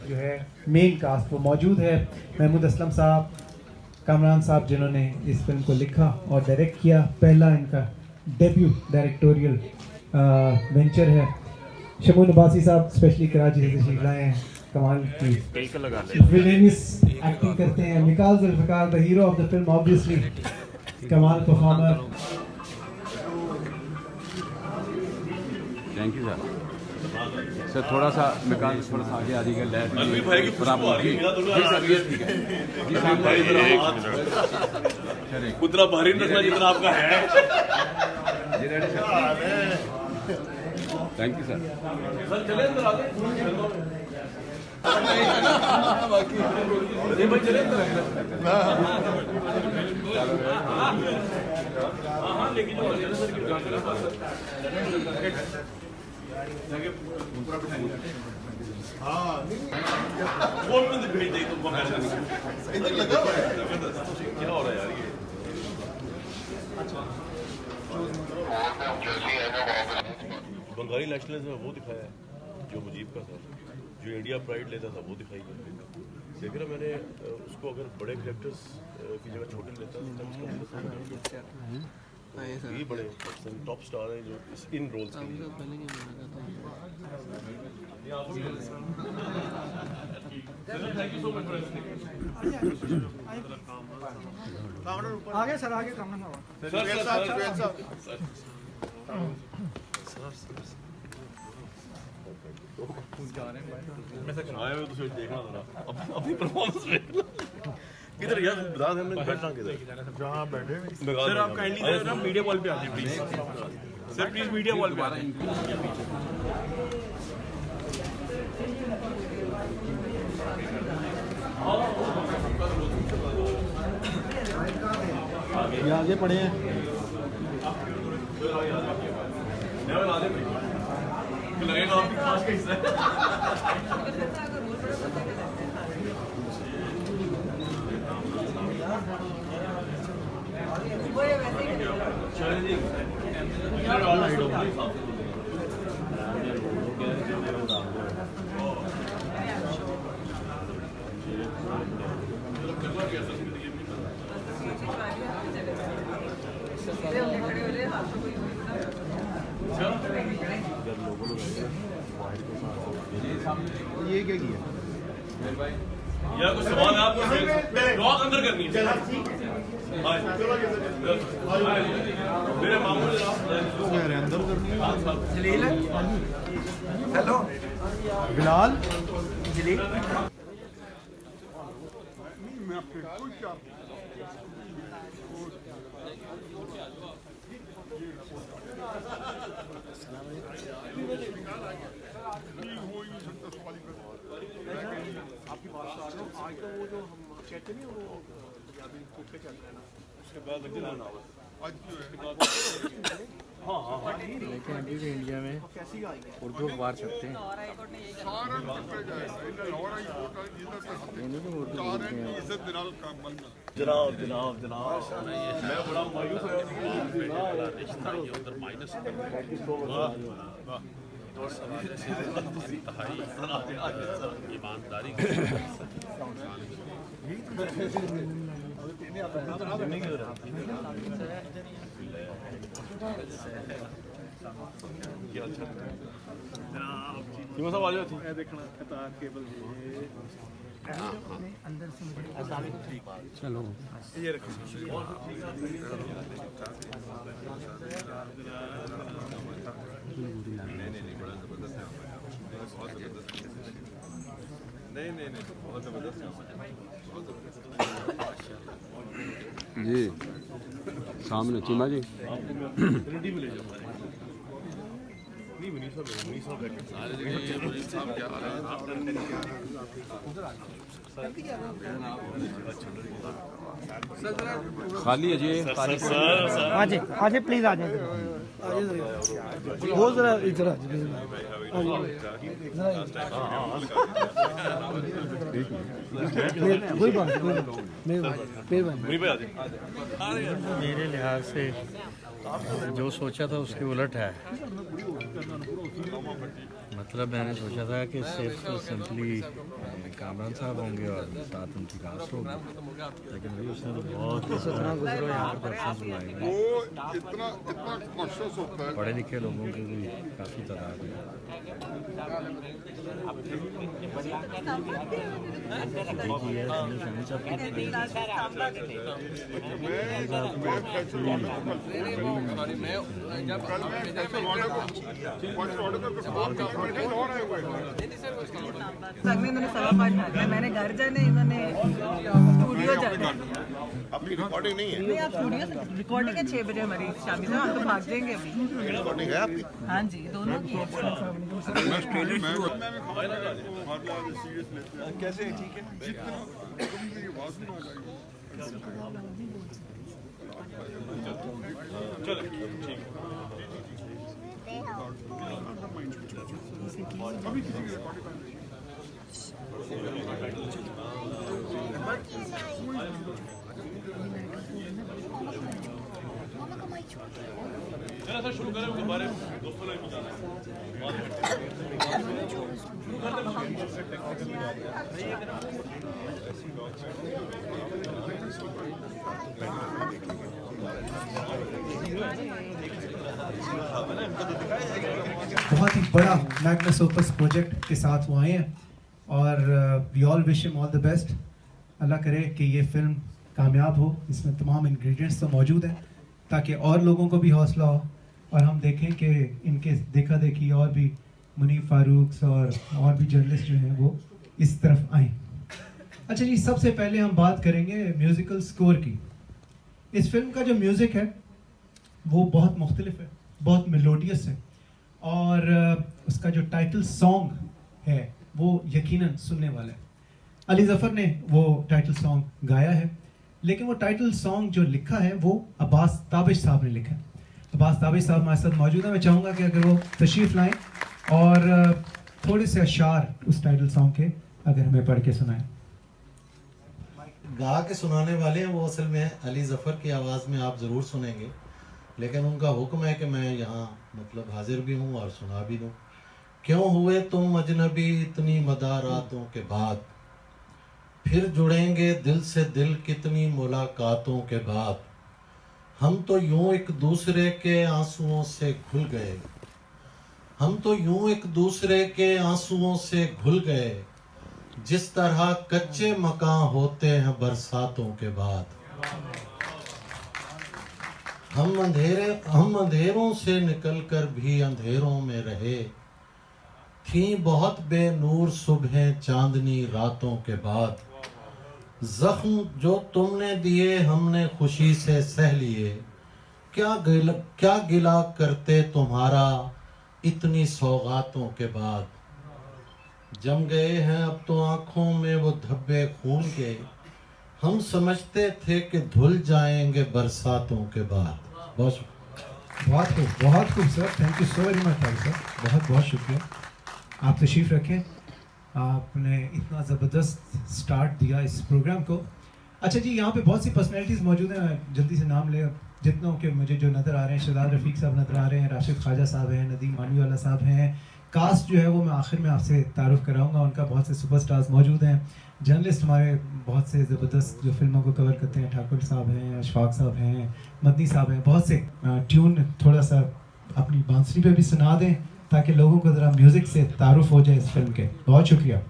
जो है main cast वो मौजूद है। महमूद असलम साहब, कामरान साहब जिन्होंने इस फिल्म को लिखा और डायरेक्ट किया, पहला इनका डेब्यू डायरेक्टोरियल वेंचर है। शमून अब्बासी साहब स्पेशली कराची से तशरीफ लाए हैं, कमाल की विलेनियस एक्टिंग करते हैं। Mikaal Zulfiqar the hero of the film, obviously कमाल परफॉर्मर। Thank you sir. थोड़ा सा मिकाल थोड़ा सा आगे आ जाइएगा, लैब उतना भारी रखना जितना आपका है। Thank you sir. चले अंदर आगे। भेज देगी तुमको, इधर लगा हुआ है। क्या हो रहा है यार ये? बंगाली नेशनलिज्म में वो दिखाया है जो मुजीब का था, जो इंडिया प्राइड लेता था वो दिखाई गया। लेकिन मैंने उसको अगर बड़े कैरेक्टर्स की जगह छोटे लेता तो ये बड़े टॉप स्टार हैं जो इन रोल्स के लिए। आगे सर, आगे कमन हो सर आए हुए तो देखना था अपनी परफॉर्मेंस में। किधर यार बता दें, हमने बैठना किधर? जहाँ बैठे सर आप काइंडली ना मीडिया वॉल पे आ जाइए please. Sir please media wall पे आ जाइए। आगे पड़े हैं। लगेगा आपकी खास का हिस्सा है। ये क्या किया या कुछ सवाल आपको लॉक अंदर करनी है। मेरे मामू अंदर करनी है। हेलो बिलाल जलील, आपकी बात सुन रहा हूँ। आज तो वो जो हम कहते नहीं, वो पंजाबी कुत्ते कहते हैं ना, उसके बाद लेकिन अभी भी इंडिया में उर्दू अखबार छपते हैं। जनाब जनाब जनाब, मैं बड़ा मायूस ईमानदारी सब आ जाती है। देखना कतार केबल अंदर से चलो ये रखो। नहीं बहुत जबरदस्त जी। सामने चीमा जी। खाली है जी। आ जाए प्लीज, आ जाए। वो जरा इधर कोई बात मेरे लिहाज से जो सोचा था उसके उलट है। मतलब मैंने सोचा था कि सिर्फ सिंपली कामरान साहब होंगे और साथ उनकी कास्ट होगी, लेकिन भाई उसने तो बहुत सतना गुजरो यहाँ पर दर्शन सुनाएंगे। वो इतना इतना कॉन्शियस होता है। पढ़े लिखे लोगों की भी काफ़ी तादाद है। इन्होंने सवा 5 भागा, मैंने घर जाने, इन्होंने स्टूडियो जाना। अपनी रिकॉर्डिंग नहीं है। नहीं, आप स्टूडियो से रिकॉर्डिंग है 6 बजे हमारी शामी से, हम तो भाग जाएंगे अभी। रिकॉर्डिंग है आपकी? हाँ जी, दोनों की है। कैसे ठीक है? चलो सर शुरू करें, उसके बारे में दोस्तों ने बताना बहुत ही बड़ा मैग्नस ओपस प्रोजेक्ट के साथ वो आए हैं और we all wish him all the best. Allah करे कि ये फिल्म कामयाब हो, इसमें तमाम इंग्रेडिएंट्स तो मौजूद हैं ताकि और लोगों को भी हौसला हो और हम देखें कि इनके देखा देखी और भी मुनीफ फारूक और भी जर्नलिस्ट जो हैं वो इस तरफ आए। अच्छा जी, सबसे पहले हम बात करेंगे म्यूज़िकल स्कोर की। इस फिल्म का जो म्यूज़िक है वो बहुत मुख्तलिफ है, बहुत मेलोडियस है और उसका जो टाइटल सॉन्ग है वो यकीनन सुनने वाला है। अली ज़फ़र ने वो टाइटल सॉन्ग गाया है, लेकिन वो टाइटल सॉन्ग जो लिखा है वो अब्बास ताबिश साहब ने लिखा है। अब्बास ताबिश साहब हमारे साथ मौजूद हैं। मैं चाहूँगा कि अगर वो तशरीफ़ लाएं और थोड़े से अशार उस टाइटल सॉन्ग के अगर हमें पढ़ के सुनाएं। गा के सुनाने वाले हैं वो असल में अली ज़फ़र की आवाज़ में आप ज़रूर सुनेंगे, लेकिन उनका हुक्म है कि मैं यहाँ मतलब हाजिर भी हूँ और सुना भी दूँ। क्यों हुए तुम अजनबी इतनी मदा रातों के बाद, फिर जुड़ेंगे दिल से दिल कितनी मुलाकातों के बाद। हम तो यूं एक दूसरे के आंसुओं से घुल गए, हम तो यूं एक दूसरे के आंसुओं से घुल गए, जिस तरह कच्चे मकान होते हैं बरसातों के बाद। हम अंधेरों से निकलकर भी अंधेरों में रहे, थी बहुत बेनूर सुबह चांदनी रातों के बाद। जख्म जो तुमने दिए हमने खुशी से सह लिए, क्या गिला करते तुम्हारा इतनी सौगातों के बाद। जम गए हैं अब तो आंखों में वो धब्बे खून के, हम समझते थे कि धुल जाएंगे बरसातों के बाद। बहुत खूब sir, thank you so very much sir, बहुत बहुत शुक्रिया। आप तशरीफ़ रखें, आपने इतना ज़बरदस्त स्टार्ट दिया इस प्रोग्राम को। अच्छा जी, यहाँ पे बहुत सी पर्सनैलिटीज़ मौजूद हैं, जल्दी से नाम ले जितनों के मुझे जो नज़र आ रहे हैं। शहजाद रफ़ीक साहब नज़र आ रहे हैं, राशिद ख्वाजा साहब हैं, नदीम मानवीवाला साहब हैं। कास्ट जो है वो मैं आखिर में आपसे तारुफ़ कराऊंगा, उनका बहुत से सुपरस्टार्स मौजूद हैं। जर्नलिस्ट हमारे बहुत से ज़बरदस्त जो फिल्मों को कवर करते हैं, ठाकुर साहब हैं, अशफाक साहब हैं, मदनी साहब हैं। बहुत से ट्यून थोड़ा सा अपनी बांसुरी पे भी सुना दें ताकि लोगों को ज़रा म्यूज़िक से तारुफ़ हो जाए इस फिल्म के। बहुत शुक्रिया।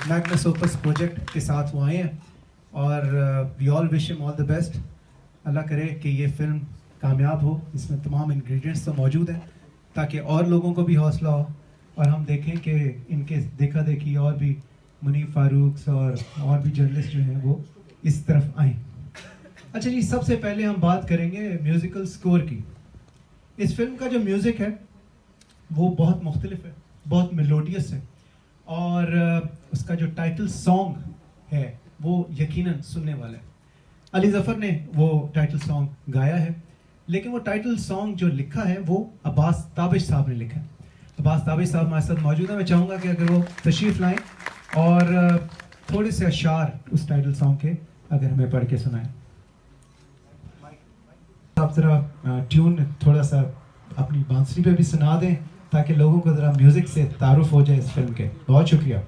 मैग्नस ओपस प्रोजेक्ट के साथ वो आए हैं और we all wish him all the best. Allah करे कि ये फिल्म कामयाब हो, इसमें तमाम इंग्रेडिएंट्स तो मौजूद हैं ताकि और लोगों को भी हौसला हो और हम देखें कि इनके देखा देखी और भी मुनीफ फारूक और भी जर्नलिस्ट जो हैं वो इस तरफ आएँ। अच्छा जी, सबसे पहले हम बात करेंगे म्यूज़िकल स्कोर की। इस फिल्म का जो म्यूज़िक है वो बहुत मुख्तलिफ है, बहुत मेलोडियस है और उसका जो टाइटल सॉन्ग है वो यकीनन सुनने वाला है। अली ज़फ़र ने वो टाइटल सॉन्ग गाया है, लेकिन वो टाइटल सॉन्ग जो लिखा है वो अब्बास ताबिश साहब ने लिखा है। अब्बास ताबिश साहब हमारे साथ मौजूद हैं। मैं चाहूँगा कि अगर वो तशरीफ़ लाएँ और थोड़े से अशार उस टाइटल सॉन्ग के अगर हमें पढ़ के सुनाएं। आप ज़रा ट्यून थोड़ा सा अपनी बांसुरी पे भी सुना दें ताकि लोगों को ज़रा म्यूज़िक से तारुफ हो जाए इस फिल्म के। बहुत शुक्रिया।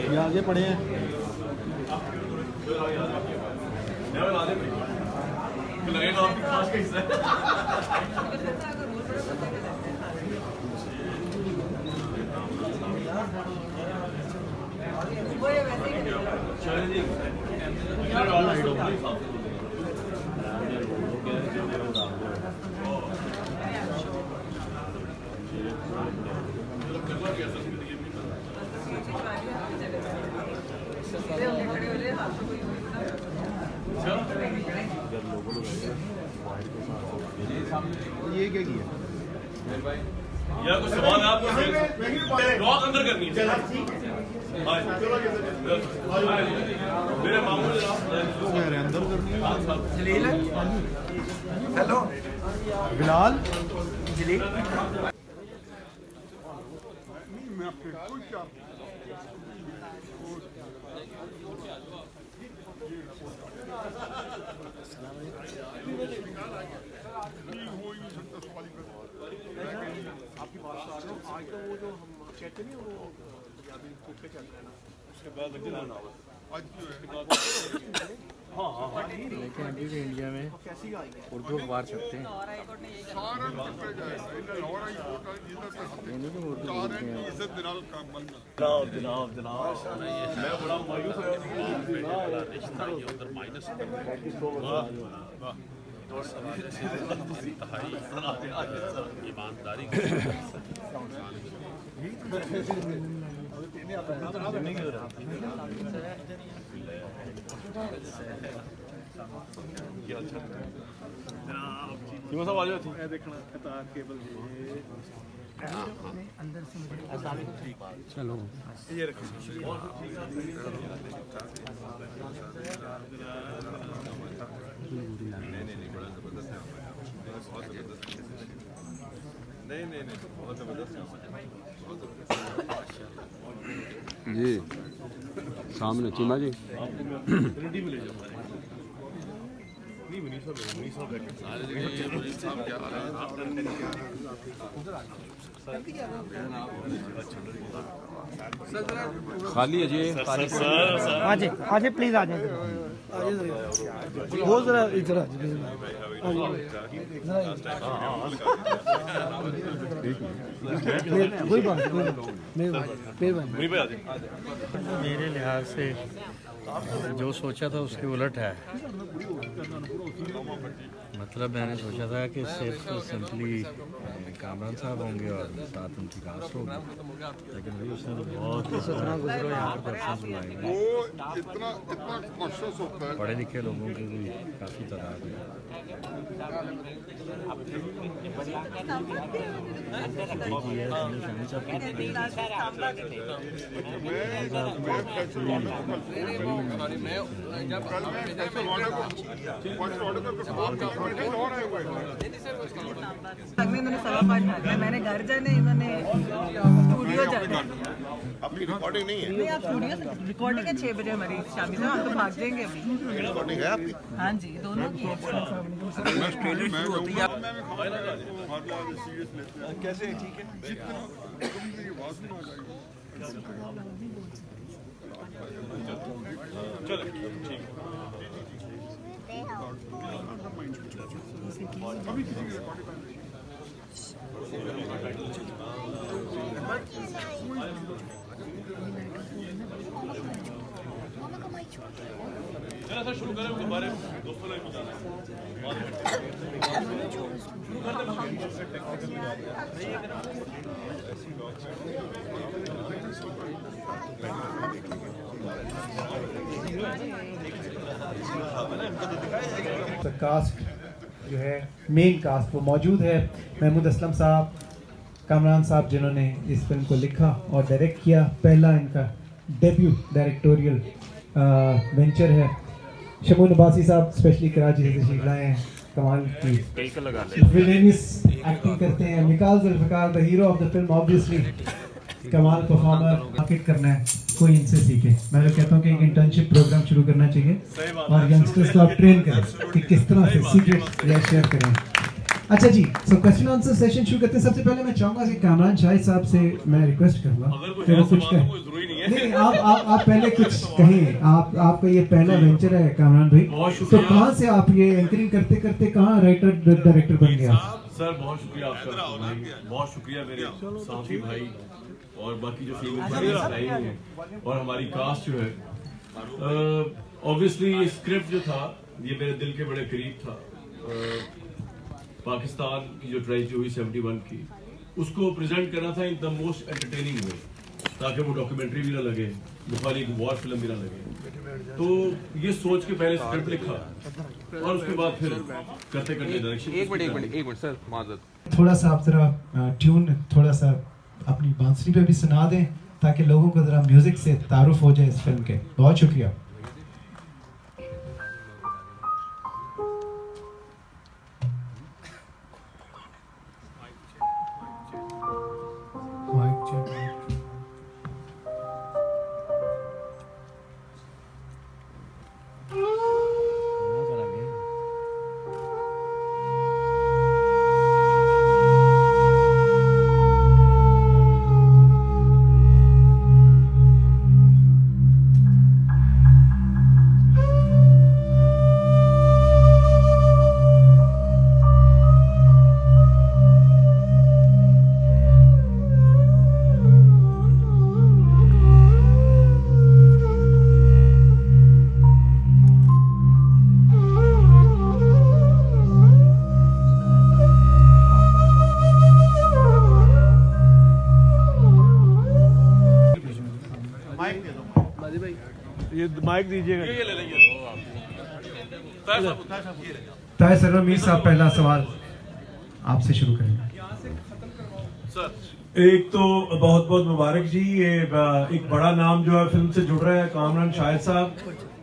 ये आगे पड़े हैं। ये क्या किया या कुछ सवाल है आपको लॉक अंदर करनी है। मेरे मामू अंदर करनी है। जलील हेलो बिलाल जलील आपकी बात से आ रहा हूँ। आज तो वो जो हम कहते नहीं वो पंजाबी कोके चल रहे हैं ना, उसके बाद लेकिन अभी भी इंडिया में कैसी आई है उर्दू अखबार छपते हैं। ये नहीं कि उर्दू बोलते हैं। जनाब मैं बड़ा मायूस ईमानदारी सीमा साहब आ जाओ मैं देखना कतार केबल जी अंदर से मुझे चलो ये रखो जी सामने चीमा जी रेडी में ले जाओ नहीं मनीष साहब बैठे खाली है जी खाली हाँ जी प्लीज आ जाए वो जरा इधर आ जाइए। कोई बात वहीं पे आ जाए मेरे लिहाज से जो सोचा था उसके उलट है। मतलब मैंने सोचा था कि सिर्फ सिंपली कामरान साहब होंगे और साथ उनकी कास्ट होगी, लेकिन भाई उसने तो बहुत इतना गुजरो यहाँ पर दर्शन सुनाए। वो इतना इतना कॉन्शियस होता है। पढ़े लिखे लोगों की भी काफ़ी तादाद है। इन्होंने सवा 5 भागा, मैंने घर जाने इन्होंने स्टूडियो जाना। अपनी रिकॉर्डिंग नहीं है। नहीं आप स्टूडियो से रिकॉर्डिंग है 6 बजे हमारी शामी से, हम तो भाग जाएंगे अभी। रिकॉर्डिंग है आपकी? हाँ जी दोनों की है। कैसे ठीक है जितना आवाज में आ जाएगी। चलो ठीक अभी किसी की रिकॉर्डिंग चलो सर शुरू करें दोबारा दोस्तों ने बताना कास्ट जो है मेन कास्ट वो मौजूद है। महमूद असलम साहब, कामरान साहब जिन्होंने इस फिल्म को लिखा और डायरेक्ट किया, पहला इनका डेब्यू डायरेक्टोरियल वेंचर है। शमून अब्बासी साहब स्पेशली कराची से तशरीफ लाए हैं, कमाल की विलेनियस एक्टिंग करते हैं। Mikaal Zulfiqar the hero of the film, obviously कमाल परफॉर्मर। मार्केट करना है कोई इनसे सीखे। मैं तो कहता हूँ कि एक इंटर्नशिप प्रोग्राम शुरू करना चाहिए और यंगस्टर्स को आप ट्रेन करें कि किस तरह से सीक्रेट या शेयर करें। अच्छा जी, सो क्वेश्चन आंसर सेशन शुरू करते हैं। सबसे पहले मैं चाहूंगा कि कामरान शाहिद साहब से मैं रिक्वेस्ट करूंगा कि वो कुछ कहें। नहीं, आप पहले कुछ कहें। आपका ये पहला वेंचर है कामरान भाई, तो कहाँ से आप ये एंकरिंग करते करते कहाँ राइटर डायरेक्टर बन गया? सर बहुत शुक्रिया आपका, बहुत शुक्रिया मेरे साथी भाई और बाकी जो फीमेल आई हैं और हमारी कास्ट जो है। ऑब्वियसली ये स्क्रिप्ट जो था ये मेरे दिल के बड़े करीब था। पाकिस्तान की जो ट्रेजेडी हुई 71 की, उसको प्रेजेंट करना था इन द मोस्ट एंटरटेनिंग वे, ताकि वो डॉक्यूमेंट्री भी ना लगे, बुखारी एक वॉर फिल्म भी ना लगे। तो ये सोच के पहले स्क्रिप्ट लिखा और उसके बाद फिर करते करते डायरेक्शन। एक मिनट सर माजरत, थोड़ा सा आप जरा ट्यून थोड़ा सा अपनी बांसुरी पे भी सुना दें ताकि लोगों को जरा म्यूजिक से तारुफ हो जाए इस फिल्म के। बहुत शुक्रिया। ये माइक दीजिएगा। ये ले लेंगे। ताहिर सरवर मीर साहब पहला सवाल आपसे शुरू करेंगे। सर एक तो बहुत बहुत मुबारक जी, ये एक बड़ा नाम जो है फिल्म से जुड़ रहा है, कामरान शाहिद साहब,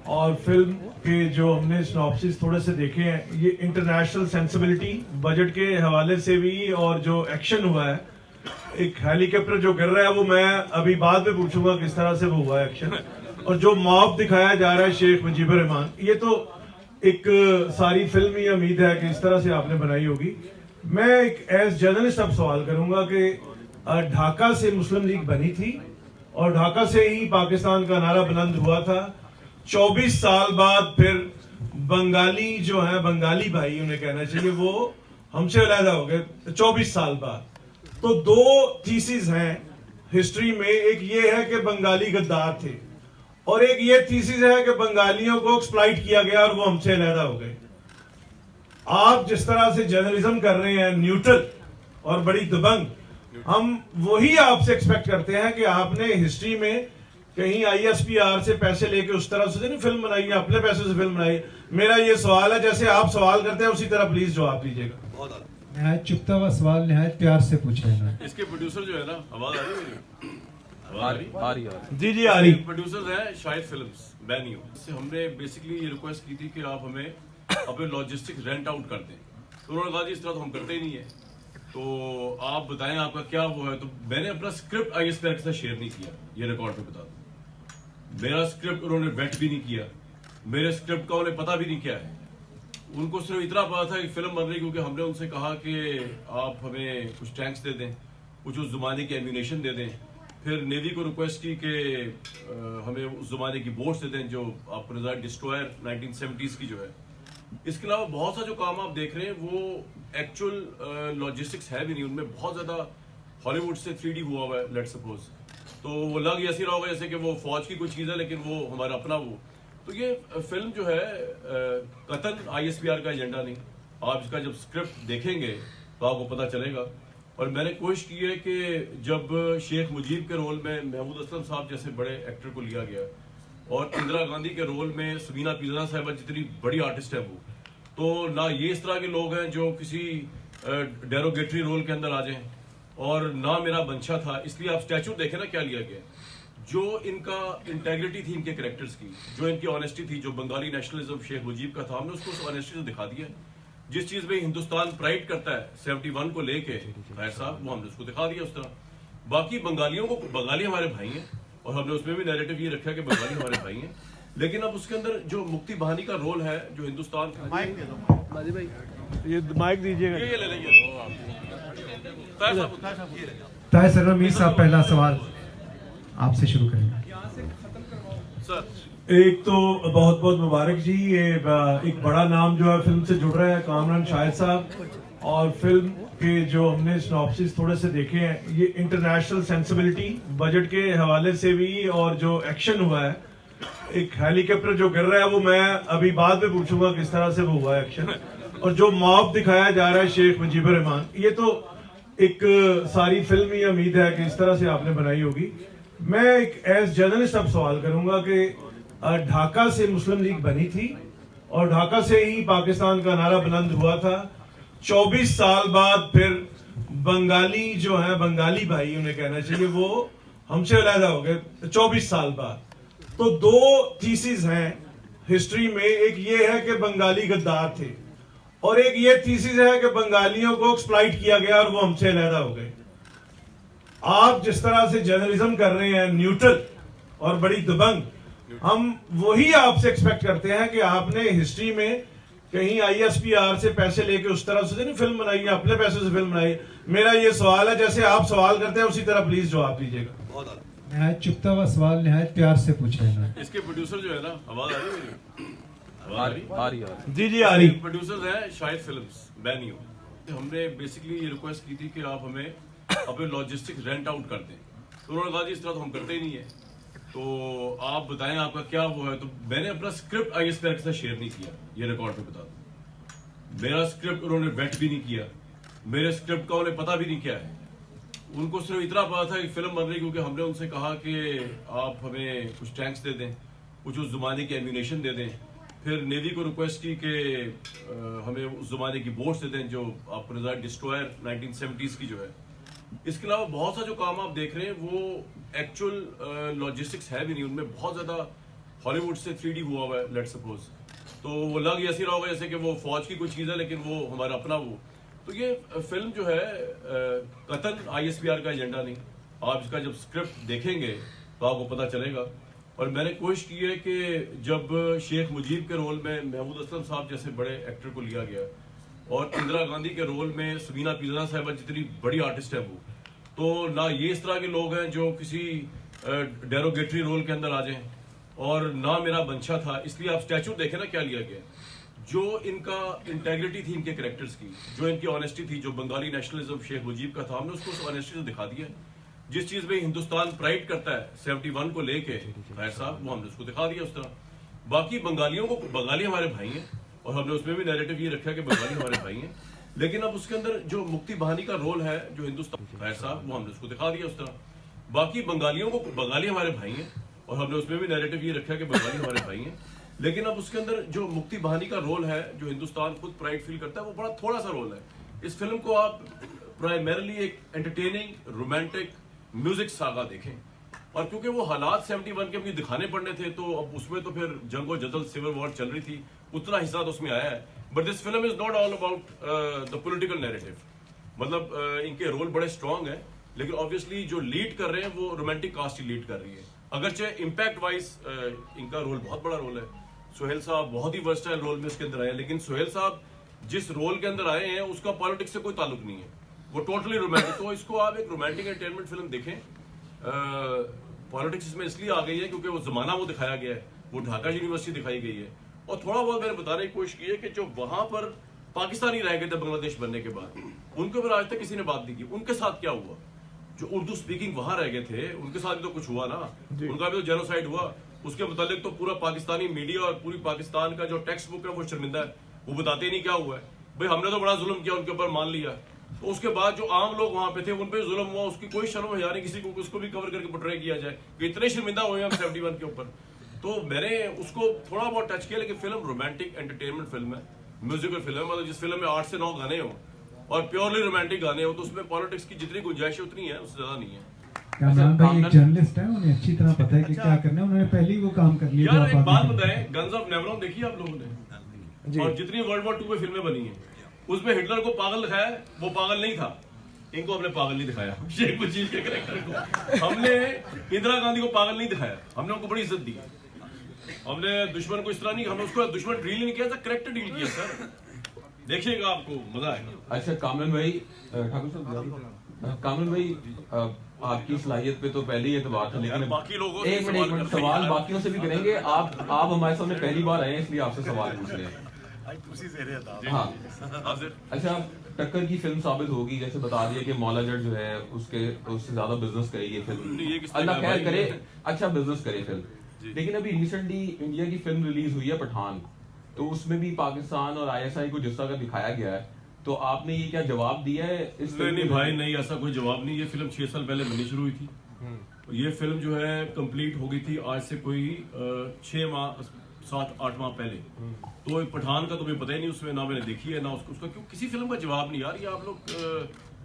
और फिल्म के जो हमने सिनॉप्सिस थोड़े से देखे हैं, ये इंटरनेशनल सेंसिबिलिटी बजट के हवाले से भी, और जो एक्शन हुआ है, एक हेलीकॉप्टर जो गिर रहा है वो मैं अभी बाद में पूछूंगा किस तरह से वो हुआ है एक्शन, और जो मॉब दिखाया जा रहा है शेख मुजीबुर रहमान, ये तो एक सारी फिल्म ही उम्मीद है कि इस तरह से आपने बनाई होगी। मैं एक एज जर्नलिस्ट अब सवाल करूंगा कि ढाका से मुस्लिम लीग बनी थी और ढाका से ही पाकिस्तान का नारा बुलंद हुआ था। 24 साल बाद फिर बंगाली जो है, बंगाली भाई उन्हें कहना चाहिए, वो हमसे अलहदा हो गए 24 साल बाद। तो दो थीसिस हैं हिस्ट्री में, एक ये है कि बंगाली गद्दार थे, और एक ये थीसिस है कि बंगालियों को एक्सप्लॉइट किया गया और वो हमसे अलहदा हो गए। आप जिस तरह से जर्नलिज्म कर रहे हैं, न्यूट्रल और बड़ी दबंग, हम वही आपसे एक्सपेक्ट करते हैं कि आपने हिस्ट्री में कहीं ISPR से पैसे लेके उस तरह से नहीं फिल्म बनाई है, अपने पैसे से फिल्म बनाई। मेरा ये सवाल है, जैसे आप सवाल करते हैं उसी तरह प्लीज जवाब दीजिएगा। निहायत चुपता हुआ सवाल निहायत प्यार से पूछ रहे हैं। इसके प्रोड्यूसर जो है ना, आवाज आ रही है? आ रही है। जी जी आ रही। प्रोड्यूसर्स हैं शाहिद फिल्म्स, बैनियो से हमने बेसिकली ये रिक्वेस्ट की थी कि आप हमें अपने लॉजिस्टिक्स रेंट आउट कर दें, तो उन्होंने कहा जी इस तरह तो हम करते ही नहीं है, तो आप बताएं आपका क्या वो है। तो मैंने अपना स्क्रिप्ट ISPR के साथ शेयर नहीं किया, ये रिकॉर्ड पे बता दूं। मेरा स्क्रिप्ट उन्होंने वेट भी नहीं किया, मेरे स्क्रिप्ट का उन्हें पता भी नहीं क्या है। उनको सिर्फ इतना पता था कि फिल्म बन रही, क्योंकि हमने उनसे कहा कि आप हमें कुछ टैंक्स दे दें, कुछ उस जमाने की एम्यूनेशन दे दें। फिर नेवी को रिक्वेस्ट की कि हमें उस जमाने की बोट्स दे दें जो आपको नजर डिस्ट्रॉयर 1970s की जो है। इसके अलावा बहुत सा जो काम आप देख रहे हैं वो एक्चुअल लॉजिस्टिक्स है भी नहीं, उनमें बहुत ज्यादा हॉलीवुड से 3D हुआ हुआ है, लेट सपोज, तो वो लग ऐसी रहा होगा जैसे कि वो फौज की कोई चीज है, लेकिन वो हमारा अपना वो। तो ये फिल्म जो है कतन ISPR का एजेंडा नहीं। आप इसका जब स्क्रिप्ट देखेंगे तो आपको पता चलेगा। और मैंने कोशिश की है कि जब शेख मुजीब के रोल में महमूद असलम साहब जैसे बड़े एक्टर को लिया गया, और इंदिरा गांधी के रोल में सबीना पीज़ाना साहिबा जितनी बड़ी आर्टिस्ट है वो, तो ना ये इस तरह के लोग हैं जो किसी डेरोगेटरी रोल के अंदर आ जाएं, और ना मेरा बंशा था। इसलिए आप स्टैचू देखें ना क्या लिया गया, जो इनका इंटेग्रिटी थी इनके कैरेक्टर्स की, जो इनकी ऑनेस्टी थी, जो बंगाली नेशनलिज्म शेख मुजीब का था, हमने उसको उस ऑनेस्टी से दिखा दिया। जिस चीज में हिंदुस्तान प्राइड करता है 71 को लेके भाई साहब, वो हमने उसको दिखा दिया उस तरह। बाकी बंगालियों को, बंगाली हमारे भाई हैं, और हमने उसमें भी नैरेटिव ये रखा कि बंगाली हमारे भाई हैं, लेकिन अब उसके अंदर जो मुक्ति बहानी का रोल है जो हिंदुस्तान का, माइक दे दो बाजी भाई, ये माइक दीजिएगा। ये ले लेंगे। ताहिर सरवर मीर साहब पहला सवाल आपसे शुरू करेंगे। सर एक तो बहुत बहुत मुबारक जी, ये एक बड़ा नाम जो है फिल्म से जुड़ रहा है, कामरान शाहिद साहब, और फिल्म के जो हमने सिनॉप्सिस थोड़े से देखे हैं, ये इंटरनेशनल सेंसिबिलिटी बजट के हवाले से भी, और जो एक्शन हुआ है, एक हेलीकॉप्टर जो गिर रहा है वो मैं अभी बाद में पूछूंगा किस तरह से वो हुआ है एक्शन, और जो मॉब दिखाया जा रहा है शेख मुजीबुर रहमान, ये तो एक सारी फिल्म ही उम्मीद है कि इस तरह से आपने बनाई होगी। मैं एक एज जर्नलिस्ट अब सवाल करूंगा कि ढाका से मुस्लिम लीग बनी थी और ढाका से ही पाकिस्तान का नारा बुलंद हुआ था। 24 साल बाद फिर बंगाली जो है, बंगाली भाई उन्हें कहना चाहिए, वो हमसे अलहदा हो गए 24 साल बाद। तो दो थीसिस हैं हिस्ट्री में, एक ये है कि बंगाली गद्दार थे, और एक ये थीसिस है कि बंगालियों को एक्सप्लॉइट किया गया और वो हमसे अलहदा हो गए। आप जिस तरह से जर्नलिज्म कर रहे हैं, न्यूट्रल और बड़ी दबंग, हम वही आपसे एक्सपेक्ट करते हैं कि आपने हिस्ट्री में कहीं ISPR से पैसे लेके उस तरह से नहीं फिल्म बनाई है, अपने पैसे से फिल्म बनाई। मेरा ये सवाल है, जैसे आप सवाल करते हैं उसी तरह प्लीज जवाब दीजिएगा। निहायत चुपता हुआ सवाल निहायत प्यार से पूछ रहे हैं। इसके प्रोड्यूसर जो है ना, आवाज आ रही है? आ रही है। जी जी आ रही। प्रोड्यूसर्स हैं शाहिद फिल्म्स, बैनियो। हमने बेसिकली ये रिक्वेस्ट की थी कि आप हमें अपने लॉजिस्टिक्स रेंट आउट कर दें, तो उन्होंने कहा जी इस तरह तो हम करते ही नहीं है, तो आप बताएं आपका क्या वो है। तो मैंने अपना स्क्रिप्ट ISPR के साथ शेयर नहीं किया, ये रिकॉर्ड पे बता दूं। मेरा स्क्रिप्ट उन्होंने वेट भी नहीं किया, मेरे स्क्रिप्ट का उन्हें पता भी नहीं क्या है। उनको सिर्फ इतना पता था कि फिल्म बन रही, क्योंकि हमने उनसे कहा कि आप हमें कुछ टैंक्स दे दें, कुछ उस ज़माने की एम्यूनेशन दे दें, फिर नेवी को रिक्वेस्ट की कि हमें उस ज़माने की बोट्स दे दें जो आपको नजर डिस्ट्रॉयर 1970s की जो है। इसके अलावा बहुत सा जो काम आप देख रहे हैं वो एक्चुअल लॉजिस्टिक्स है भी नहीं, उनमें बहुत ज़्यादा हॉलीवुड से 3D हुआ हुआ है लेट सपोज, तो वो लग ऐसी रहा होगा जैसे कि वो फौज की कोई चीज़ है लेकिन वो हमारा अपना वो। तो ये फिल्म जो है कतन ISPR का एजेंडा नहीं, आप इसका जब स्क्रिप्ट देखेंगे तो आपको पता चलेगा। और मैंने कोशिश की है कि जब शेख मुजीब के रोल में महमूद असलम साहब जैसे बड़े एक्टर को लिया गया और इंदिरा गांधी के रोल में सबीना पीज़ाना साहिबा जितनी बड़ी आर्टिस्ट है वो, तो ना ये इस तरह के लोग हैं जो किसी डेरोगेटरी रोल के अंदर आ जाएं, और ना मेरा बंशा था। इसलिए आप स्टैचू देखें ना क्या लिया गया, जो इनका इंटेग्रिटी थी इनके कैरेक्टर्स की, जो इनकी ऑनेस्टी थी, जो बंगाली नेशनलिज्म शेख मुजीब का था, हमने उसको उस ऑनेस्टी से दिखा दिया। जिस चीज में हिंदुस्तान प्राइड करता है 71 को लेके खैर साहब, वो हमने उसको दिखा दिया उस तरह। बाकी बंगालियों को, बंगाली हमारे भाई हैं और हमने उसमें भी नैरेटिव ये रखा कि बंगाली हमारे भाई हैं, लेकिन अब उसके अंदर जो मुक्ति बहानी का रोल है जो हिंदुस्तान खैर साहब, वो हमने उसको दिखा दिया उस तरह। बाकी बंगालियों को, बंगाली हमारे भाई हैं और हमने उसमें भी नैरेटिव ये रखा कि बंगाली हमारे भाई हैं, लेकिन अब उसके अंदर जो मुक्ति बहानी का रोल है जो हिंदुस्तान खुद प्राइड फील करता है वो बड़ा थोड़ा सा रोल है। इस फिल्म को आप प्राइमरली एक एंटरटेनिंग रोमांटिक म्यूजिक सागा देखें, और क्योंकि वो हालात 71 के भी दिखाने पड़ने थे तो अब उसमें तो फिर जंगो जदल सिविल वॉर चल रही थी, उतना हिस्सा तो उसमें आया है। But this film is not all about the political narrative, मतलब इनके रोल बड़े स्ट्रांग हैं, लेकिन ऑब्वियसली जो लीड कर रहे हैं वो रोमांटिक कास्ट ही लीड कर रही है। अगरचे इम्पैक्ट वाइज इनका रोल बहुत बड़ा रोल है। सोहेल साहब बहुत ही वर्सटाइल रोल में इसके अंदर आए, लेकिन सोहेल साहब जिस रोल के अंदर आए हैं उसका पॉलिटिक्स से कोई ताल्लुक नहीं है, वो टोटली रोमांटिक। तो इसको आप एक रोमांटिक एंटरटेनमेंट फिल्म देखें। पॉलिटिक्स इसमें इसलिए आ गई है क्योंकि वो जमाना वो दिखाया गया है, वो ढाका यूनिवर्सिटी दिखाई गई है, और थोड़ा बहुत मैंने बताने की कोशिश की है कि जो वहां पर पाकिस्तानी रह गए थे बांग्लादेश बनने के बाद, उनके ऊपर आज तक किसी ने बात नहीं की। उनके साथ क्या हुआ, जो उर्दू स्पीकिंग वहां रह गए थे उनके साथ भी तो कुछ हुआ ना, उनका भी तो जेनोसाइड हुआ। उसके मुतालिक तो पूरा पाकिस्तानी मीडिया और पूरी पाकिस्तान का जो टेक्स्ट बुक है वो शर्मिंदा है, वो बताते ही नहीं क्या हुआ है। भाई हमने तो बड़ा जुल्म किया उनके ऊपर, मान लिया, तो उसके बाद जो आम लोग वहां पे थे उन पे जुल्म हुआ, उसकी कोई शर्म हया नहीं किसी को, उसको भी कवर करके पोर्ट्रे किया जाए कि इतने शर्मिंदा हुए हम 71 के ऊपर। तो मैंने उसको थोड़ा बहुत टच किया, लेकिन फिल्म रोमांटिक एंटरटेनमेंट फिल्म है, म्यूजिकल फिल्म है। मतलब जिस फिल्म में 8 से 9 गाने हो और प्योरली रोमांटिक गाने हो तो उसमें पॉलिटिक्स की जितनी गुंजाइश है उतनी है, उससे ज्यादा नहीं है। कामरान भाई एक जर्नलिस्ट है, उन्हें अच्छी तरह पता है कि क्या करना है, उन्होंने पहले ही वो काम कर लिया। यार एक बात बताएं, गन्स ऑफ नेवरोन देखी आप लोगों ने, और जितनी वर्ल्ड वॉर 2 में फिल्में बनी हैं उसमें हिटलर को पागल दिखाया, वो पागल नहीं था। इनको हमने पागल नहीं दिखाया, शेख मुजीब के कैरेक्टर को हमने, इंदिरा गांधी को पागल नहीं दिखाया, हमने उनको बड़ी इज्जत दी। हमने दुश्मन को इस तरह नहीं, हमने उसको दुश्मन डील नहीं किया था, करेक्टर डील किया सर, देखिएगा आपको मजा आएगा। अच्छा कामरान भाई, ठाकुर साहब, कामरान भाई आपकी सलाहियत पे तो पहले ही एतबार था, लेकिन बाकी लोगों एक मिनट सवाल बाकियों से भी करेंगे। आप हमारे सामने पहली बार आए हैं इसलिए आपसे सवाल पूछ रहे हैं। हाँ अच्छा, टक्कर की फिल्म साबित होगी, जैसे बता दिया कि मौला जट जो है उससे ज्यादा बिजनेस करे ये फिल्म, अल्लाह खैर करे, अच्छा बिजनेस करे फिल्म। लेकिन अभी रिसेंटली इंडिया की फिल्म रिलीज हुई है पठान, तो उसमें भी पाकिस्तान और ISI को जिस तरह का दिखाया गया है, तो आपने ये क्या जवाब दिया है इस फिल्म? नहीं भाई नहीं, ऐसा कोई जवाब नहीं। ये फिल्म 6 साल पहले बननी शुरू हुई थी, ये फिल्म जो है कंप्लीट हो गई थी आज से कोई 6 माह 7-8 माह पहले। तो पठान का तुम्हें पता ही नहीं, उसमें ना मैंने देखी है ना उसका क्यों किसी फिल्म का जवाब नहीं। यार ये आप लोग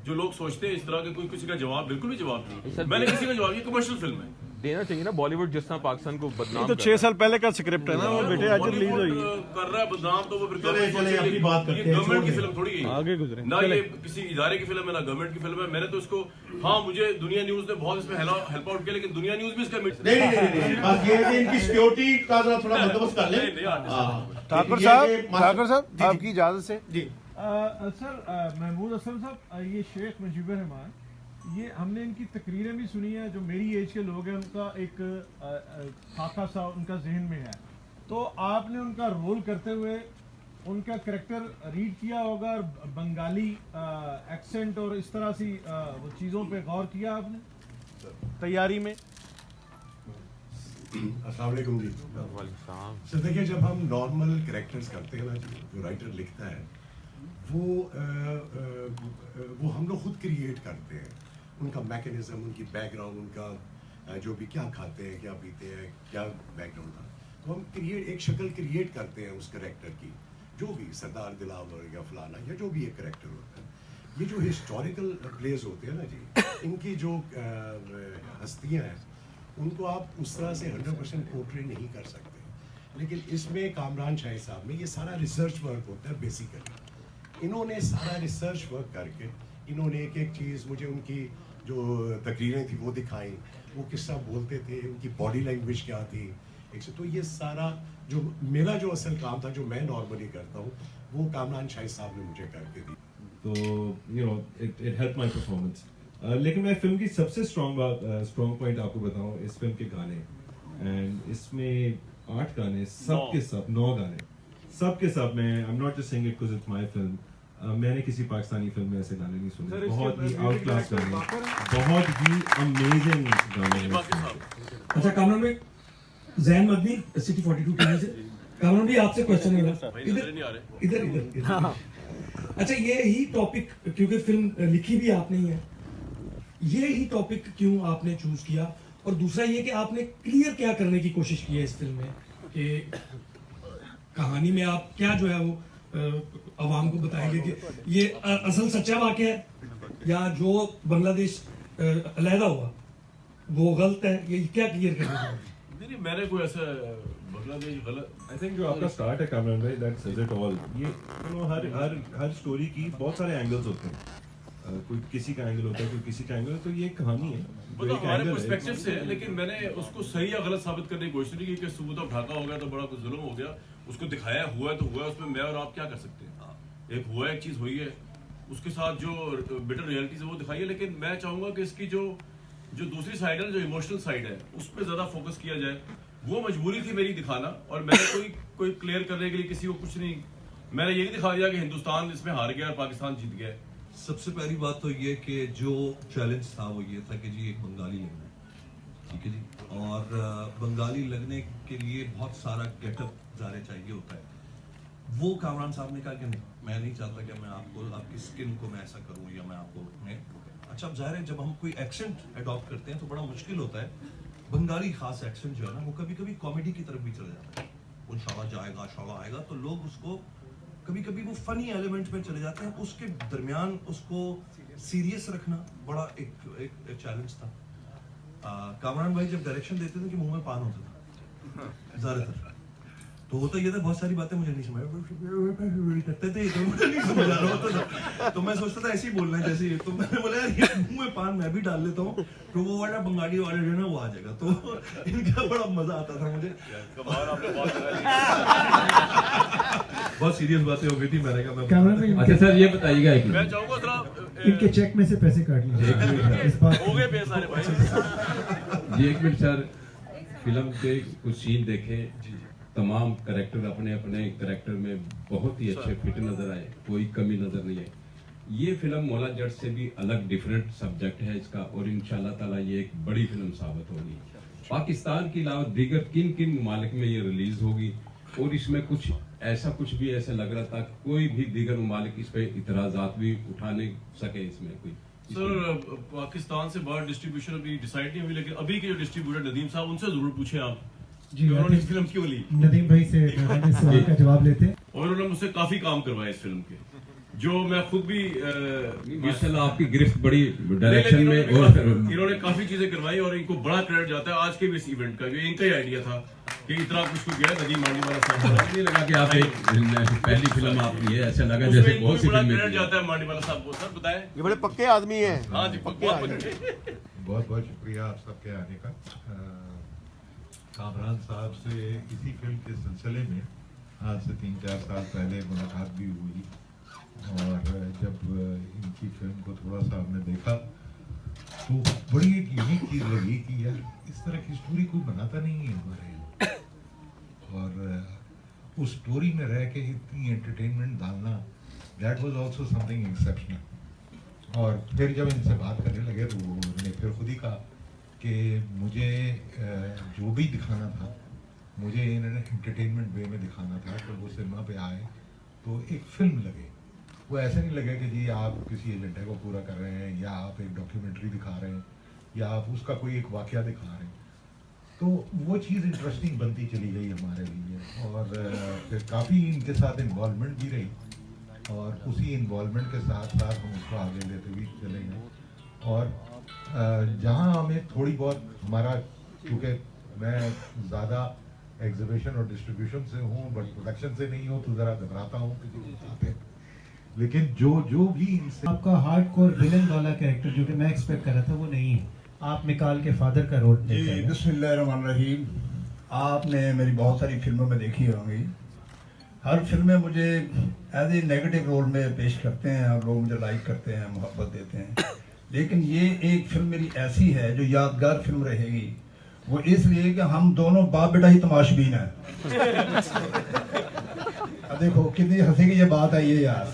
जो लोग सोचते हैं इस तरह के, कोई किसी का जवाब, बिल्कुल भी जवाब नहीं। मैंने किसी का जवाब, ये कमर्शियल फिल्म है, देना चाहिए ना। बॉलीवुड जिस तरह पाकिस्तान को बदनाम तो 6 साल पहले का स्क्रिप्ट है ना वो बेटे, आज रिलीज हुई कर रहा है बदनाम, तो वो फिर अपनी बात करते हैं, गवर्नमेंट की फिल्म थोड़ी है, आगे गुजरे ना ये किसी इदारे की फिल्म है ना गवर्नमेंट की फिल्म है। मैंने तो इसको, हाँ मुझे दुनिया न्यूज ने बहुत इसमें हेल्प आउट किया, लेकिन दुनिया न्यूज भी इसका नहीं बस ये कि इनकी सिक्योरिटी का थोड़ा बंदोबस्त कर ले। ठाकुर साहब आपकी इजाजत से जी सर, महमूद असलम साहब, ये शेख मुजीब रहमान, ये हमने इनकी तकरीरें भी सुनी है, जो मेरी एज के लोग हैं उनका एक खाका सा उनका जहन में है, तो आपने उनका रोल करते हुए उनका करैक्टर रीड किया होगा, और बंगाली एक्सेंट और इस तरह सी वो चीज़ों पे गौर किया आपने तैयारी में? अस्सलाम वालेकुम जी। सर देखिए, जब हम नॉर्मल कैरेक्टर्स करते हैं ना, जो राइटर लिखता है वो हम लोग खुद क्रिएट करते हैं, उनका मैकेनिज्म, उनकी बैकग्राउंड, उनका जो भी क्या खाते हैं, क्या पीते हैं, क्या बैकग्राउंड था। तो हम एक शक्ल क्रिएट करते हैं उस करेक्टर की, जो भी सरदार दिलावर या फलाना या जो भी एक करेक्टर होता है। ये जो हिस्टोरिकल प्लेस होते हैं ना जी, इनकी जो हस्तियाँ हैं उनको आप उस तरह से 100% पोर्ट्रे नहीं कर सकते। लेकिन इसमें कामरान शाही साहब में ये सारा रिसर्च वर्क होता है बेसिकली। इन्होंने सारा रिसर्च वर्क करके इन्होंने एक एक चीज़, मुझे उनकी जो तकरीरें थी वो दिखाई, वो किस तरह बोलते थे, उनकी बॉडी लैंग्वेज क्या थी, एक से तो ये सारा जो मेरा जो असल काम था, जो मैं नॉर्मली करता हूँ, वो कामरान शाही साहब ने मुझे करके दी। तो you know it help my performance. लेकिन मैं फिल्म की सबसे स्ट्रॉन्ग पॉइंट आपको बताऊं, इस फिल्म के गाने। एंड इसमें 8 गाने, सब के सब 9 गाने, सब के सब। मैं I am not just saying it because it's my film. मैंने किसी पाकिस्तानी फिल्म में ऐसे गाने नहीं सुने। बहुत ही आउट क्लास गाने, बहुत ही अमेजिंग गाने। अच्छा कामरान भाई, जैन मदनी सिटी 42 टीवी से। कामरान भाई आपसे क्वेश्चन है इधर। अच्छा, ये ही टॉपिक, क्योंकि फिल्म लिखी भी आपने ही है, ये ही टॉपिक क्यों आपने चूज किया? और दूसरा ये कि आपने क्लियर क्या करने की कोशिश की है इस फिल्म में, कि कहानी में आप क्या जो है वो आवाम को बताएंगे कि ये असल सच्चा वाक़या है या जो बांग्लादेश अलहदा हुआ वो गलत है, ये क्या क्लियर करना? नहीं, मैंने कोई ऐसा बांग्लादेश गलत। आई थिंक जो आपका स्टार्ट है कामरान भाई, दैट सेज इट ऑल। ये हर स्टोरी की बहुत सारे एंगल्स होते हैं। कोई किसी का एंगल होता है, कोई किसी का एंगल, तो ये कहानी है वो तो हमारे पर्सपेक्टिव से है। लेकिन मैंने उसको सही या गलत साबित करने की कोशिश नहीं की कि सूबा ढाका हो गया तो बड़ा कुछ जुल्म हो गया। उसको दिखाया हुआ है तो हुआ है, उसमें मैं और आप क्या कर सकते हैं। एक हुआ, एक चीज हुई है, उसके साथ जो बिटर रियलिटीज है वो दिखाई है। लेकिन मैं चाहूंगा कि इसकी जो दूसरी साइड है, जो इमोशनल साइड है, उस पर ज्यादा फोकस किया जाए। वो मजबूरी थी मेरी दिखाना, और मैंने कोई क्लियर करने के लिए किसी को कुछ नहीं, मैंने ये नहीं दिखा दिया कि हिंदुस्तान इसमें हार गया और पाकिस्तान जीत गया। सबसे पहली बात तो ये कि जो चैलेंज था वो ये था कि जी एक बंगाली लगना है, ठीक है जी, और बंगाली लगने के लिए बहुत सारा गेटअप ज़ाहिर चाहिए होता है। वो कामरान साहब ने कहा कि नहीं, मैं नहीं चाहता कि मैं आपकी स्किन को मैं ऐसा करूँ या मैं आपको अच्छा। अब जाहिर है जब हम कोई एक्सेंट अडॉप्ट करते हैं तो बड़ा मुश्किल होता है। बंगाली खास एक्सेंट जो है ना, वो कभी कभी कॉमेडी की तरफ भी चला जाता है। वो शाला जाएगा, शाला आएगा, तो लोग उसको कभी कभी वो फनी एलिमेंट में चले जाते हैं। उसके दरमियान उसको सीरियस रखना बड़ा एक चैलेंज था। कामरान भाई जब डायरेक्शन देते थे कि मुंह में पान होता था ज्यादातर, तो होता ये था बहुत सारी बातें मुझे नहीं समझ करते थे, तो मुझे नहीं समझ आ रहा होता था। तो मैं सोचता था ऐसे ही बोलना है जैसे, तो मैंने बोला यार मुंह में पान मैं भी डाल लेता हूँ, तो वो वाला बंगाली वाले जो है ना वो आ जाएगा। तो इनका बड़ा मजा आता था मुझे। बहुत सीरियस बातें हो गई थी, मैंने कहा अच्छा सर ये बताइएगा, मैं चाहूंगा थोड़ा इनके चेक में से पैसे काट लीजिए इस बात हो गए पैसे सारे भाई। जी एक मिनट सर, फिल्म के कुछ सीन देखे, तमाम कैरेक्टर अपने अपने कैरेक्टर में बहुत ही अच्छे फिट नजर आए, कोई कमी नजर नहीं आई। ये फिल्म मौला जट से भी अलग डिफरेंट सब्जेक्ट है इसका, और इंशाल्लाह ताला ये एक बड़ी फिल्म साबित होगी। पाकिस्तान के अलावा दीगर किन किन ममालिक में ये रिलीज होगी, और इसमें कुछ भी ऐसा लग रहा था कोई भी दीगर ममालिक इस पे इतराजात भी उठा नहीं सके इसमें कोई। सर पाकिस्तान से बाहर डिस्ट्रीब्यूशन अभी डिसाइड नहीं हुई, लेकिन अभी के जो डिस्ट्रीब्यूटर नदीम साहब, उनसे जरूर पूछें आप जी, उन्होंने इस फिल्म क्यों ली। नदीम भाई से इस सवाल का जवाब लेते हैं। और उन्होंने मुझसे काफी काम करवाया इस फिल्म के, जो मैं खुद भी माशाल्लाह आपकी गिरफ्त बड़ी डायरेक्शन में, और इन्होंने काफी चीजें करवाई और इनको बड़ा क्रेडिट जाता है आज के भी इस इवेंट का, जो इनका ही आइडिया था कि इतना कुछ गया। नदीम मांडी वाला साहब नहीं लगा कि आप एक पहली फिल्म आपकी है, ऐसा लगा जैसे बहुत सी फिल्में क्रेडिट जाता है मांडी वाला साहब को। सर बताएं, ये बड़े पक्के आदमी हैं। हाँ जी, पक्के आदमी। बहुत बहुत शुक्रिया आप सबके आने का। कामरान साहब से इसी फिल्म के सिलसिले में आज से 3-4 साल पहले मुलाकात भी हुई, और जब इनकी फिल्म को थोड़ा सा हमने देखा तो बड़ी एक यूनिक चीज़ लगी कि यार इस तरह की स्टोरी कोई बनाता नहीं है हमारे यहाँ, और उस स्टोरी में रह के इतनी एंटरटेनमेंट डालना, that was also something exceptional. और फिर जब इनसे बात करने लगे तो उन्होंने फिर खुद ही कहा कि मुझे जो भी दिखाना था, मुझे इन्होंने एंटरटेनमेंट वे में दिखाना था, तो वो सिनेमा पे आए तो एक फिल्म लगे। वो ऐसे नहीं लगे कि जी आप किसी एजेंडा को पूरा कर रहे हैं, या आप एक डॉक्यूमेंट्री दिखा रहे हैं, या आप उसका कोई एक वाकया दिखा रहे हैं। तो वो चीज़ इंटरेस्टिंग बनती चली गई हमारे फिर काफ़ी इनके साथ इन्वॉल्वमेंट भी रही, और उसी इन्वॉल्वमेंट के साथ साथ हम उसको आगे लेते भी चलेंगे। और जहाँ हमें थोड़ी बहुत हमारा, क्योंकि मैं ज़्यादा एग्जीबिशन और डिस्ट्रीब्यूशन से हूँ बट प्रोडक्शन से नहीं हूँ, तो ज़रा घबराता हूँ किसी के साथ। लेकिन जो भी इनसे आपका हार्डकोर विलन वाला कैरेक्टर जो कि मैं एक्सपेक्ट कर रहा था वो नहीं है, आप मिकाल के फादर का रोल जी बिस्मिल्लाहिर्रहमानिर्रहीम। आपने मेरी बहुत सारी फिल्मों में देखी होंगी, हर फिल्म में मुझे एज ए नेगेटिव रोल में पेश करते हैं और लोग मुझे लाइक करते हैं, मोहब्बत देते हैं। लेकिन ये एक फिल्म मेरी ऐसी है जो यादगार फिल्म रहेगी, वो इसलिए कि हम दोनों बाप बेटा ही तमाशबीन हैं। अब देखो कितनी हंसी की ये बात आई है यार,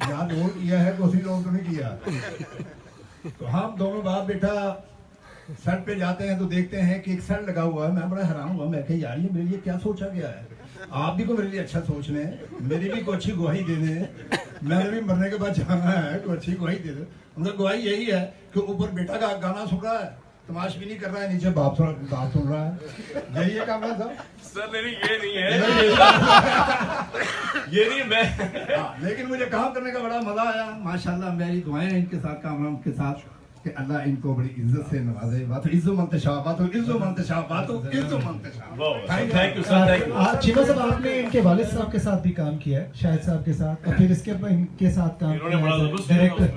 यहाँ रोल किया है दूसरी लोग तो नहीं किया। तो हम दोनों बाप बेटा सेट पे जाते हैं तो देखते हैं कि एक सेट लगा हुआ है। मैं बड़ा हैरान हुआ, मैं कहा यार ये मेरे लिए क्या सोचा गया है, आप भी को मेरे लिए अच्छा सोच लें, मेरी भी कोई अच्छी गवाही दे दें, मैंने भी मरने के बाद जाना है, कोई अच्छी गवाही दे दें। उनका गवाही यही है कि ऊपर बेटा का गाना सुन रहा है, तमाश भी नहीं कर रहा है, नीचे बाप सुन रहा है, यही है काम था सर। नहीं ये नहीं है ये नहीं मैं। लेकिन मुझे काम करने का बड़ा मजा आया माशाल्लाह। मेरी दुआएं हैं इनके साथ, कामरान के साथ, कि अल्लाह इनको बड़ी इज्जत से नवाजे। बात इज्जो मंतशा, बात इज्जो मंतशा, बात इज्जो मंतशा। Thank you sir, thank you. Cheema sahab, आपने इनके वालिद साहब के साथ भी काम किया है, शाहिद साहब के साथ, और फिर इसके बाद इनके साथ काम किया डायरेक्टर।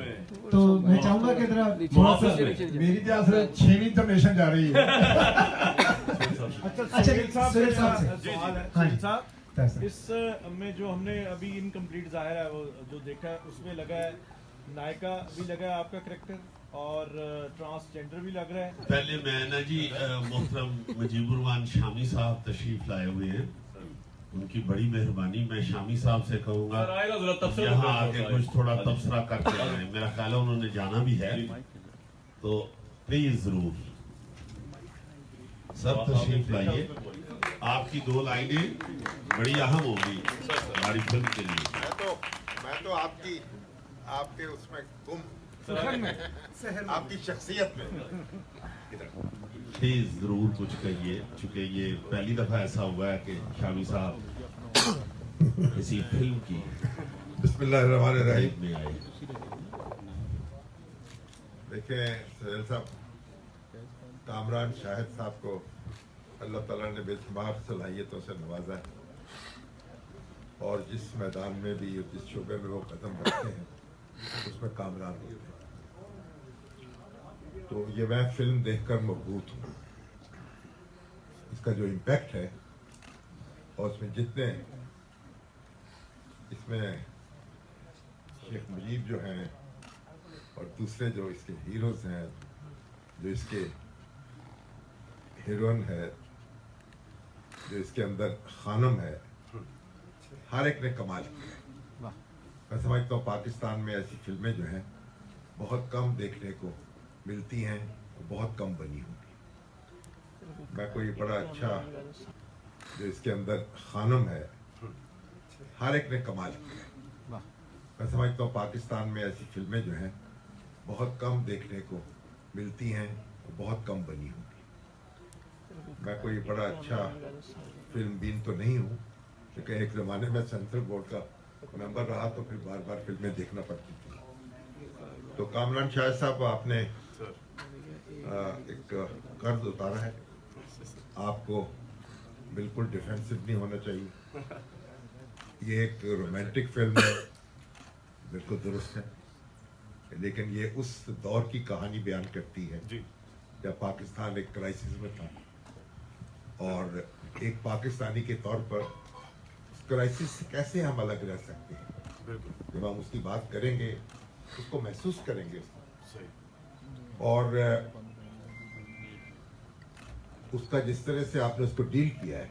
तो मैं चाहूंगा कि थोड़ा सा मेरी तरफ से 6वीं इंफॉर्मेशन जा रही है। अच्छा सुहेल साहब से सुहेल साहब, इस में जो हमने अभी इनकम्प्लीट ज़ाहिर है वो जो देखा है उसमें लगा है नायका भी लगा है आपका करेक्टर, और ट्रांसजेंडर भी लग रहा है। पहले मैं ना जी मोहतरम मुजीबुररहमान शामी साहब तशरीफ लाए हुए हैं, उनकी बड़ी मेहरबानी। मैं शामी साहब से कहूँगा यहाँ आके कुछ थोड़ा तबसरा करके जाएं, मेरा ख्याल है उन्होंने जाना भी है, तो प्लीज जरूर सब तशरीफ लाइए। आपकी 2 लाइनें बड़ी अहम होगी हमारी फिल्म के लिए। मैं तो आपके उसमें गुम आपकी शख्सियत में प्लीज जरूर कुछ कहिए, चूंकि ये पहली दफा ऐसा हुआ है कि शामी साहब किसी फिल्म की बिस्मिल्लाहिर्रहमानिर्रहीम में आए। देखिए सुहेल साहब, कामरान शाहिद साहब को अल्लाह ताला ने बेशुमार सलाहियतों से नवाजा है, और जिस मैदान में भी जिस शोबे में वो कदम रखते हैं उसमें कामरान होते हैं। तो ये मैं फिल्म देखकर मबहूत हूँ, इसका जो इम्पैक्ट है और उसमें जितने इसमें शेख मुजीब जो हैं और दूसरे जो इसके हीरोज हैं, जो इसके हीरोइन है, जो इसके अंदर खानम है, हर एक ने कमाल किया। मैं समझता हूँ पाकिस्तान में ऐसी फिल्में जो हैं बहुत कम देखने को मिलती हैं, बहुत कम बनी होंगी। मैं कोई बड़ा अच्छा जो इसके अंदर खानम है, हर एक ने कमाल किया। मैं समझता हूँ पाकिस्तान में ऐसी फिल्में जो हैं बहुत कम देखने को मिलती हैं, बहुत कम बनी होंगी। मैं कोई बड़ा अच्छा फिल्म बीन तो नहीं हूँ, क्योंकि एक ज़माने में सेंट्रल बोर्ड का मेंबर रहा, तो फिर बार बार फिल्में देखना पड़ती थी। तो कामरान शाहिद साहब, आपने एक कर्ज उतारा है, आपको बिल्कुल डिफेंसिव नहीं होना चाहिए। ये एक रोमांटिक फिल्म है, बिल्कुल दुरुस्त है, लेकिन ये उस दौर की कहानी बयान करती है जब पाकिस्तान एक क्राइसिस में था, और एक पाकिस्तानी के तौर पर उस क्राइसिस से कैसे हम अलग रह सकते हैं। जब हम उसकी बात करेंगे उसको महसूस करेंगे, और उसका जिस तरह से आपने उसको डील किया है,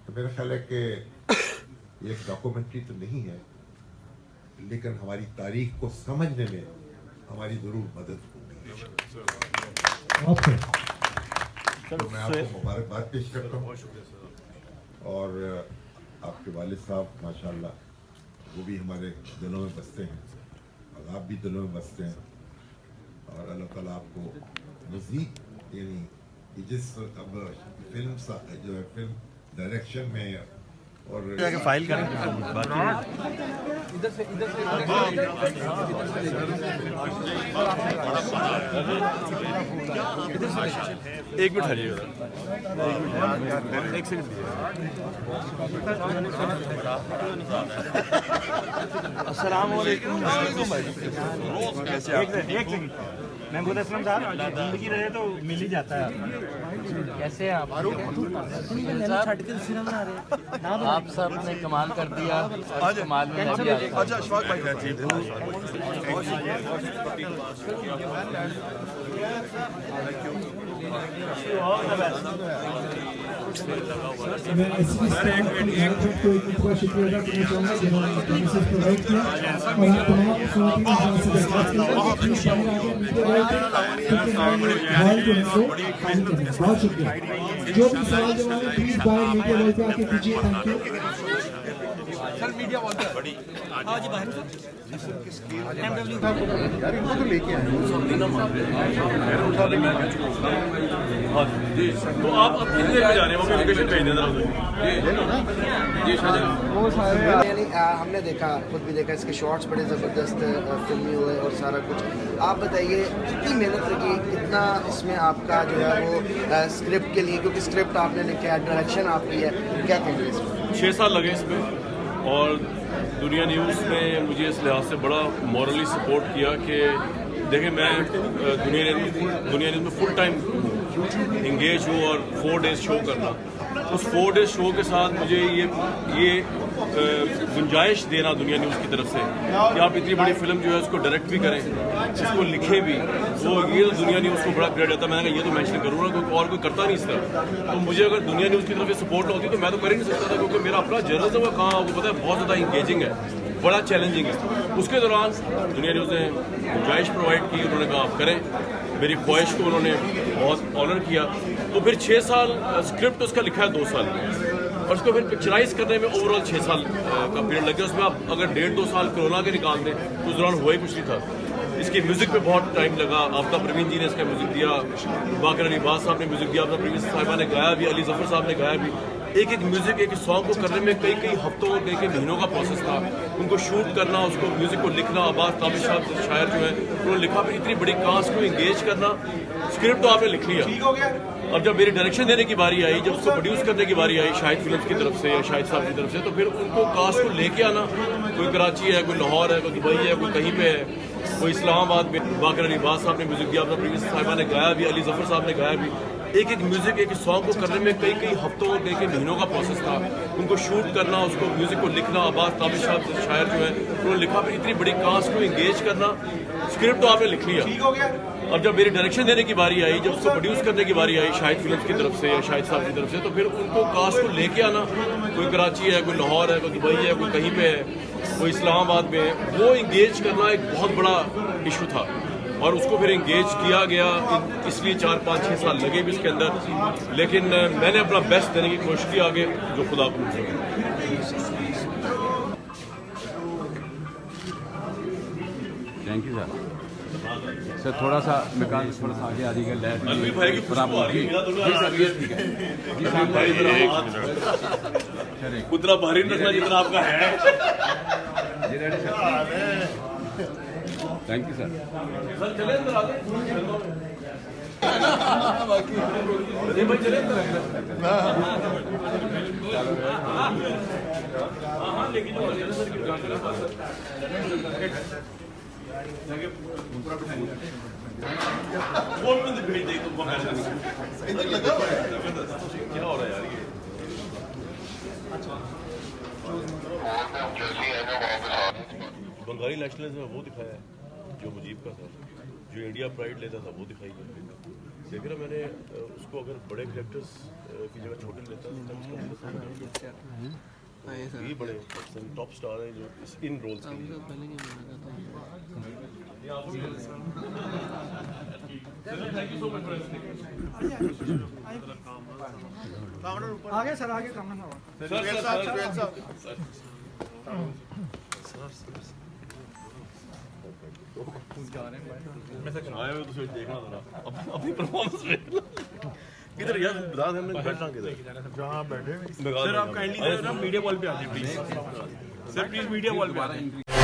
तो मेरा ख्याल है कि ये एक डॉक्यूमेंट्री तो नहीं है, लेकिन हमारी तारीख को समझने में हमारी जरूर मदद होगी। तो मैं आपको मुबारकबाद पेश करता हूँ, और आपके वालिद साहब माशाल्लाह वो भी हमारे दिलों में बसते हैं, और आप भी दिलों में बसते हैं, और अल्लाह ताला आपको मज़ीद यानी जिस अब फिल्म जो है फिल्म डायरेक्शन में और फाइल करेंगे एक मिनट हरिएगा एक सेकंड अस्सलाम वालेकुम। कैसे एक सेकंड महमूद असलम साहब, जिंदगी रहे तो मिल ही जाता है। कैसे हैं आप? आप सब ने कमाल कर दिया। कमाल में अच्छा अशफाक भाई मैं एसपी स्टाफ की मैनेजमेंट को एक बार शुक्रिया अदा करना चाहूँगा जिन्होंने प्रोमिसेस प्रोवाइड किया और आप तमाम खातून जहाँ से दरख्वास्त करेंगे प्लीज बाहर आगे मीडिया वाले क्योंकि हमारे हॉल जो है वो खाली करना है। बहुत शुक्रिया। जो भी सवाल जवाब है प्लीज बाहर मीडिया वाले पे आके कीजिए। Thank you. Sir media wall पे बड़ी आज बाहर एमडब्ल्यू यार इनको तो लेके आए तो आप अब कितनी देर में जा रहे हैं? वो लोकेशन भेज देना जी वो सारे यानी हमने देखा, खुद भी देखा, इसके शॉट्स बड़े ज़बरदस्त फिल्मी हुए और सारा कुछ। आप बताइए कितनी मेहनत लगी, कितना इसमें आपका जो है वो स्क्रिप्ट के लिए, क्योंकि स्क्रिप्ट आपने लिखा है, डायरेक्शन आपकी है, क्या कहेंगे इसमें? 6 साल लगे इसमें और दुनिया न्यूज़ ने मुझे इस लिहाज से बड़ा मॉरली सपोर्ट किया कि देखिए मैं दुनिया न्यूज़ में फुल टाइम इंगेज हूँ और 4 डेज शो करना, उस 4 डेज शो के साथ मुझे ये गुंजाइश देना दुनिया न्यूज़ की तरफ से कि आप इतनी बड़ी फिल्म जो है उसको डायरेक्ट भी करें, उसको लिखे भी, वो ये तो दुनिया न्यूज़ को बड़ा क्रेडिट देता है। मैंने कहा ये तो मेंशन करूँगा क्योंकि और कोई करता नहीं इसका। तो मुझे अगर दुनिया न्यूज़ की तरफ से सपोर्ट होती तो मैं तो कर ही नहीं सकता था, क्योंकि मेरा अपना जर्नलिज्म का काम आपको पता है बहुत ज़्यादा इंगेजिंग है, बड़ा चैलेंजिंग है। उसके दौरान दुनिया न्यूज़ ने गुंजाइश प्रोवाइड की, उन्होंने कहा आप करें, मेरी ख्वाहिश को उन्होंने बहुत ऑनर किया। तो फिर 6 साल स्क्रिप्ट उसका लिखा है 2 साल में और उसको फिर पिक्चराइज करने में ओवरऑल 6 साल का पीरियड लग गया। उसमें आप अगर 1.5-2 साल कोरोना के निकाल दें तो उस दौरान हुआ ही कुछ नहीं था। इसके म्यूज़िक पे बहुत टाइम लगा। आफ्ता प्रवीण जी ने इसका म्यूज़िक दिया, बाकर अली बाज साहब ने म्यूज़िक दिया, आफ्ता प्रवीण साहिबा ने गाया भी, अली जफर साहब ने गाया भी। एक म्यूज़िक, एक सॉन्ग को करने में कई हफ्तों और कई महीनों का प्रोसेस था। उनको शूट करना, उसको म्यूज़िक को लिखना, अब्बास काबिल साहब शायर जो है उन्होंने लिखा, फिर इतनी बड़ी कास्ट को इंगेज करना। स्क्रिप्ट तो आपने लिख लिया, अब जब मेरी डायरेक्शन देने की बारी आई, जब उसको प्रोड्यूस करने की बारी आई शाहिद फिल्म्स की तरफ से या शाहिद साहब की तरफ से, तो फिर उनको कास्ट को लेके आना, कोई कराची है, कोई लाहौर है, कोई दुबई है, कोई कहीं पे है, कोई इस्लामाबाद में। बाकर अली बाज साहब ने म्यूज़िक दिया, आफ्ता प्रवीण साहिबा ने गाया भी, अली जफर साहब ने गाया भी। एक म्यूज़िक, एक सॉन्ग को करने में कई हफ्तों और कई महीनों का प्रोसेस था। उनको शूट करना, उसको म्यूज़िक को लिखना, अब्बास काबिल साहब शायर जो है उन्होंने लिखा, फिर इतनी बड़ी कास्ट को इंगेज करना। स्क्रिप्ट तो आपने लिख लिया, अब जब मेरी डायरेक्शन देने की बारी आई, जब उसको प्रोड्यूस करने की बारी आई शाहिद फिल्म्स की तरफ से या शाहिद साहब की तरफ से, तो फिर उनको कास्ट को लेके आना, कोई कराची है, कोई लाहौर है, कोई दुबई है, कोई कहीं पे है, कोई इस्लामाबाद में है, वो इंगेज करना एक बहुत बड़ा इशू था और उसको फिर इंगेज किया गया। इसलिए 4-5-6 साल लगे भी इसके अंदर, लेकिन मैंने अपना बेस्ट देने की कोशिश की, आगे जो खुदा को मंजूर है। Thank you sir. थोड़ा सा मेकान थोड़ा सा आगे आ जाइए, लहर अलवी भाई की खुशबू आ रही है, मेरा थोड़ा सर ये ठीक है जी साहब भाई, उतना भारी रखना जितना आपका है। जी ready sir, thank you sir. Sir चले अंदर आगे ये भाई चले अंदर हाँ लेकिन जो सर की वो में भेज दे तुमको इधर लगा हुआ है। क्या हो रहा है यार ये? बंगाली नेशनलिज्म वो दिखाया है जो मुजीब का था, जो इंडिया प्राइड लेता था वो दिखाई गया। देख रहा मैंने उसको अगर बड़े कैरेक्टर्स की जगह छोटे लेता ये बड़े टॉप स्टार हैं जो इन रोल्स के लिए। आगे सर, आगे काम ना आए हुए तो देखना अपनी परफॉर्मेंस किधर यार बता दें हमने बैठना किधर जहाँ बैठे सर आप काइंडली ना मीडिया वॉल पे आ जाइए please sir please media wall पे आ जाइए